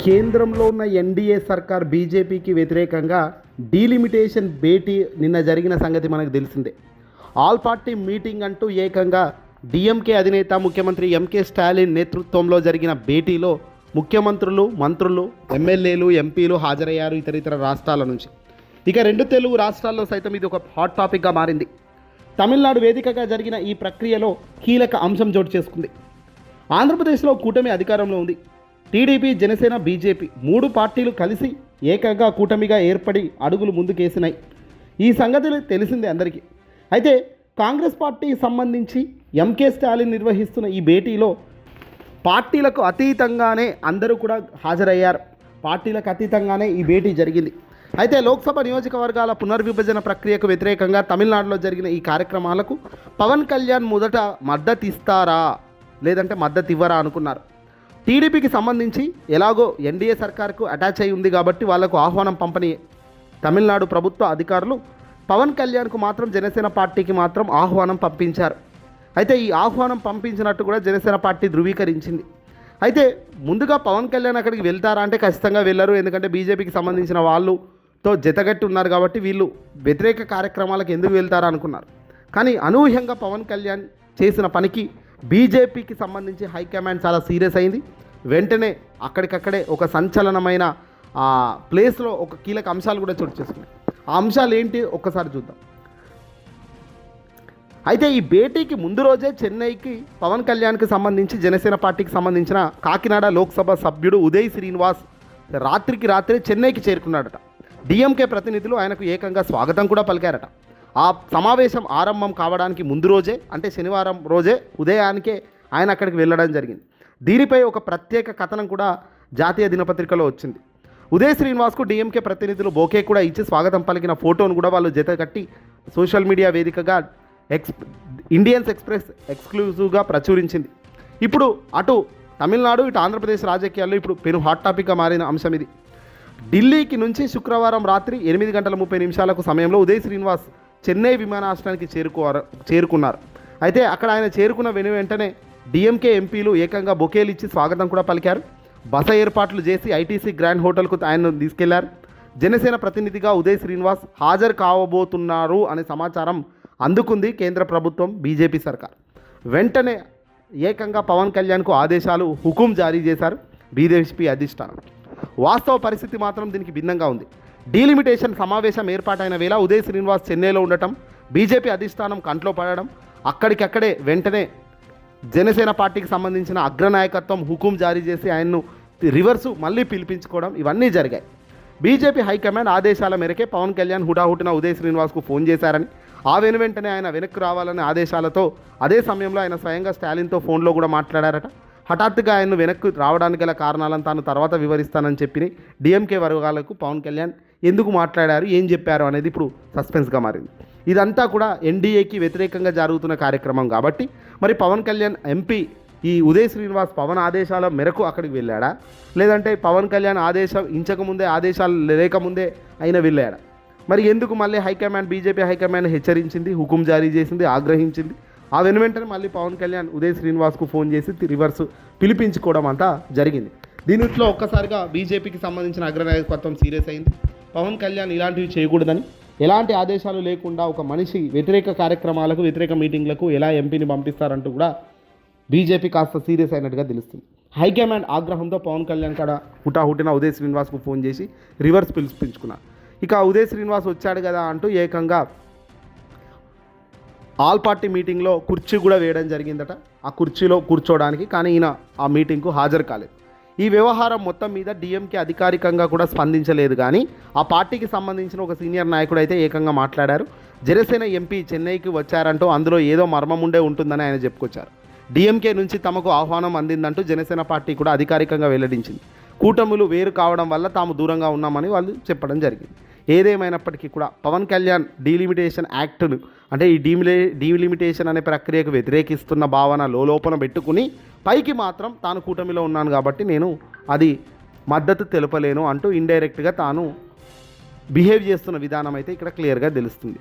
కేంద్రంలో ఉన్న ఎన్డీఏ సర్కార్ బీజేపీకి వ్యతిరేకంగా డీలిమిటేషన్ భేటీ నిన్న జరిగిన సంగతి మనకు తెలిసిందే. ఆల్ పార్టీ మీటింగ్ అంటూ ఏకంగా డిఎంకే అధినేత ముఖ్యమంత్రి ఎంకే స్టాలిన్ నేతృత్వంలో జరిగిన భేటీలో ముఖ్యమంత్రులు, మంత్రులు, ఎమ్మెల్యేలు, ఎంపీలు హాజరయ్యారు ఇతర రాష్ట్రాల నుంచి. ఇక రెండు తెలుగు రాష్ట్రాల్లో సైతం ఇది ఒక హాట్ టాపిక్గా మారింది. తమిళనాడు వేదికగా జరిగిన ఈ ప్రక్రియలో కీలక అంశం చోటు చేసుకుంది. ఆంధ్రప్రదేశ్లో కూటమి అధికారంలో ఉంది. టీడీపీ, జనసేన, బీజేపీ మూడు పార్టీలు కలిసి ఏకంగా కూటమిగా ఏర్పడి అడుగులు ముందుకేసినాయి. ఈ సంగతి తెలిసిందే అందరికీ. అయితే కాంగ్రెస్ పార్టీకి సంబంధించి ఎంకే స్టాలిన్ నిర్వహిస్తున్న ఈ భేటీలో పార్టీలకు అతీతంగానే అందరూ కూడా హాజరయ్యారు. పార్టీలకు అతీతంగానే ఈ భేటీ జరిగింది. అయితే లోక్సభ నియోజకవర్గాల పునర్విభజన ప్రక్రియకు వ్యతిరేకంగా తమిళనాడులో జరిగిన ఈ కార్యక్రమాలకు పవన్ కళ్యాణ్ మొదట మద్దతు ఇస్తారా లేదంటే మద్దతు ఇవ్వరా అనుకున్నారు. టీడీపీకి సంబంధించి ఎలాగో ఎన్డీఏ సర్కార్కు అటాచ్ అయి ఉంది కాబట్టి వాళ్లకు ఆహ్వానం పంపని తమిళనాడు ప్రభుత్వ అధికారులు పవన్ కళ్యాణ్కు మాత్రం జనసేన పార్టీకి మాత్రం ఆహ్వానం పంపించారు. అయితే ఈ ఆహ్వానం పంపించినట్టు కూడా జనసేన పార్టీ ధృవీకరించింది. అయితే ముందుగా పవన్ కళ్యాణ్ అక్కడికి వెళ్తారా అంటే ఖచ్చితంగా వెళ్ళరు. ఎందుకంటే బీజేపీకి సంబంధించిన వాళ్ళతో జతగట్టి ఉన్నారు కాబట్టి వీళ్ళు వ్యతిరేక కార్యక్రమాలకు ఎందుకు వెళ్తారా అనుకున్నారు. కానీ అనూహ్యంగా పవన్ కళ్యాణ్ చేసిన పనికి బీజేపీకి సంబంధించి హైకమాండ్ చాలా సీరియస్ అయింది. వెంటనే అక్కడికక్కడే ఒక సంచలనమైన ప్లేస్లో ఒక కీలక అంశాలు కూడా చోటు చేసుకున్నాయి. ఆ అంశాలు ఏంటి ఒక్కసారి చూద్దాం. అయితే ఈ భేటీకి ముందు రోజే చెన్నైకి పవన్ కళ్యాణ్కి సంబంధించి జనసేన పార్టీకి సంబంధించిన కాకినాడ లోక్సభ సభ్యుడు ఉదయ్ శ్రీనివాస్ రాత్రికి రాత్రే చెన్నైకి చేరుకున్నాడట. డిఎంకే ప్రతినిధులు ఆయనకు ఏకంగా స్వాగతం కూడా పలికారట. ఆ సమావేశం ఆరంభం కావడానికి ముందు రోజే అంటే శనివారం రోజే ఉదయానికే ఆయన అక్కడికి వెళ్ళడం జరిగింది. దీనిపై ఒక ప్రత్యేక కథనం కూడా జాతీయ దినపత్రికలో వచ్చింది. ఉదయ్ శ్రీనివాస్కు డిఎంకే ప్రతినిధులు బోకే కూడా ఇచ్చి స్వాగతం పలికిన ఫోటోను కూడా వాళ్ళు జత కట్టి సోషల్ మీడియా వేదికగా ఇండియన్స్ ఎక్స్ప్రెస్ ఎక్స్క్లూజివ్గా ప్రచురించింది. ఇప్పుడు అటు తమిళనాడు ఇటు ఆంధ్రప్రదేశ్ రాజకీయాల్లో ఇప్పుడు పెను హాట్ టాపిక్గా మారిన అంశం ఇది. ఢిల్లీకి నుంచి శుక్రవారం రాత్రి 8:30 సమయంలో ఉదయ్ శ్రీనివాస్ చెన్నై విమానాశ్రయానికి చేరుకున్నారు. అయితే అక్కడ ఆయన చేరుకున్న వెంటనే డిఎంకే ఎంపీలు ఏకంగా బొకేలు ఇచ్చి స్వాగతం కూడా పలికారు. బస ఏర్పాట్లు చేసి ఐటీసీ గ్రాండ్ హోటల్కు ఆయన్ను తీసుకెళ్లారు. జనసేన ప్రతినిధిగా ఉదయ్ శ్రీనివాస్ హాజరు కావబోతున్నారు అనే సమాచారం అందుకుంది కేంద్ర ప్రభుత్వం, బీజేపీ సర్కార్. వెంటనే ఏకంగా పవన్ కళ్యాణ్కు ఆదేశాలు, హుకుం జారీ చేశారు బీజేపీ అధిష్టానం. వాస్తవ పరిస్థితి మాత్రం దీనికి భిన్నంగా ఉంది. డీలిమిటేషన్ సమావేశం ఏర్పాటైన వేళ ఉదయ్ శ్రీనివాస్ చెన్నైలో ఉండటం, బీజేపీ అధిష్టానం కంట్లో పడడం, అక్కడికక్కడే వెంటనే జనసేన పార్టీకి సంబంధించిన అగ్రనాయకత్వం హుకుం జారీ చేసి ఆయన్ను రివర్సు మళ్ళీ పిలిపించుకోవడం ఇవన్నీ జరిగాయి. బీజేపీ హైకమాండ్ ఆదేశాల మేరకే పవన్ కళ్యాణ్ హుటాహుటిన ఉదయ్ శ్రీనివాస్కు ఫోన్ చేశారని, ఆ వెంటనే ఆయన వెనక్కి రావాలనే ఆదేశాలతో అదే సమయంలో ఆయన స్వయంగా స్టాలిన్తో ఫోన్లో కూడా మాట్లాడారట. హఠాత్తుగా ఆయన్ను వెనక్కి రావడానికి గల కారణాలను తాను తర్వాత వివరిస్తానని చెప్పి డిఎంకే వర్గాలకు పవన్ కళ్యాణ్ ఎందుకు మాట్లాడారు, ఏం చెప్పారు అనేది ఇప్పుడు సస్పెన్స్గా మారింది. ఇదంతా కూడా ఎన్డీఏకి వ్యతిరేకంగా జరుగుతున్న కార్యక్రమం కాబట్టి మరి పవన్ కళ్యాణ్ ఎంపీ ఈ ఉదయ్ శ్రీనివాస్ పవన్ ఆదేశాల మేరకు అక్కడికి వెళ్ళాడా లేదంటే పవన్ కళ్యాణ్ ఆదేశాలు లేకముందే ఆయన వెళ్ళాడా? మరి ఎందుకు మళ్ళీ హైకమాండ్, బీజేపీ హైకమాండ్ హెచ్చరించింది, హుకుం జారీ చేసింది, ఆగ్రహించింది. ఆ వెంటనే మళ్ళీ పవన్ కళ్యాణ్ ఉదయ్ శ్రీనివాస్కు ఫోన్ చేసి రివర్స్ పిలిపించుకోవడం అంతా జరిగింది. దీనిలో ఒక్కసారిగా బీజేపీకి సంబంధించిన అగ్రనాయకత్వం సీరియస్ అయింది. పవన్ కళ్యాణ్ ఇలాంటివి చేయకూడదని, ఎలాంటి ఆదేశాలు లేకుండా ఒక మనిషి వ్యతిరేక కార్యక్రమాలకు, వ్యతిరేక మీటింగ్లకు ఎలా ఎంపీని పంపిస్తారంటూ కూడా బీజేపీ కాస్త సీరియస్ అయినట్టుగా తెలుస్తుంది. హైకమాండ్ ఆగ్రహంతో పవన్ కళ్యాణ్ కూడా హుటాహుటిన ఉదయ్ శ్రీనివాస్కు ఫోన్ చేసి రివర్స్ పిలిపించుకున్నారు. ఇక ఉదయ్ శ్రీనివాస్ వచ్చాడు కదా అంటూ ఏకంగా ఆల్ పార్టీ మీటింగ్లో కుర్చీ కూడా వేయడం జరిగిందట, ఆ కుర్చీలో కూర్చోవడానికి. కానీ ఈయన ఆ మీటింగ్కు హాజరు కాలేదు. ఈ వ్యవహారం మొత్తం మీద డిఎంకే అధికారికంగా కూడా స్పందించలేదు. కానీ ఆ పార్టీకి సంబంధించిన ఒక సీనియర్ నాయకుడు అయితే ఏకంగా మాట్లాడారు. జనసేన ఎంపీ చెన్నైకి వచ్చారంటూ అందులో ఏదో మర్మం ఉండే ఉంటుందని ఆయన చెప్పుకొచ్చారు. డిఎంకే నుంచి తమకు ఆహ్వానం అందిందంటూ జనసేన పార్టీ కూడా అధికారికంగా వెల్లడించింది. కూటములు వేరు కావడం వల్ల తాము దూరంగా ఉన్నామని వాళ్ళు చెప్పడం జరిగింది. ఏదేమైనప్పటికీ కూడా పవన్ కళ్యాణ్ డీలిమిటేషన్ యాక్ట్ను అంటే ఈ డీలిమిటేషన్ అనే ప్రక్రియకు వ్యతిరేకిస్తున్న భావన లోపల పెట్టుకుని పైకి మాత్రం తాను కూటమిలో ఉన్నాను కాబట్టి నేను అది మద్దతు తెలపలేను అంటూ ఇండైరెక్ట్గా తాను బిహేవ్ చేస్తున్న విధానం అయితే ఇక్కడ క్లియర్గా తెలుస్తుంది.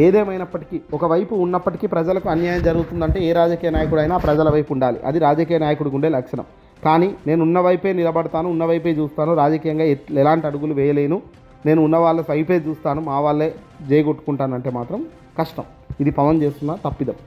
ఏదేమైనప్పటికీ ఒకవైపు ఉన్నప్పటికీ ప్రజలకు అన్యాయం జరుగుతుందంటే ఏ రాజకీయ నాయకుడైనా ప్రజల వైపు ఉండాలి. అది రాజకీయ నాయకుడికి ఉండే లక్షణం. కానీ నేను ఉన్న వైపే నిలబడతాను, ఉన్న వైపే చూస్తాను, రాజకీయంగా ఎలాంటి అడుగులు వేయలేను, నేను ఉన్న వాళ్ళ వైపే చూస్తాను, మా వాళ్ళే జయగొట్టుకుంటానంటే మాత్రం కష్టం. ఇది పవన్ చేస్తున్న తప్పిదం.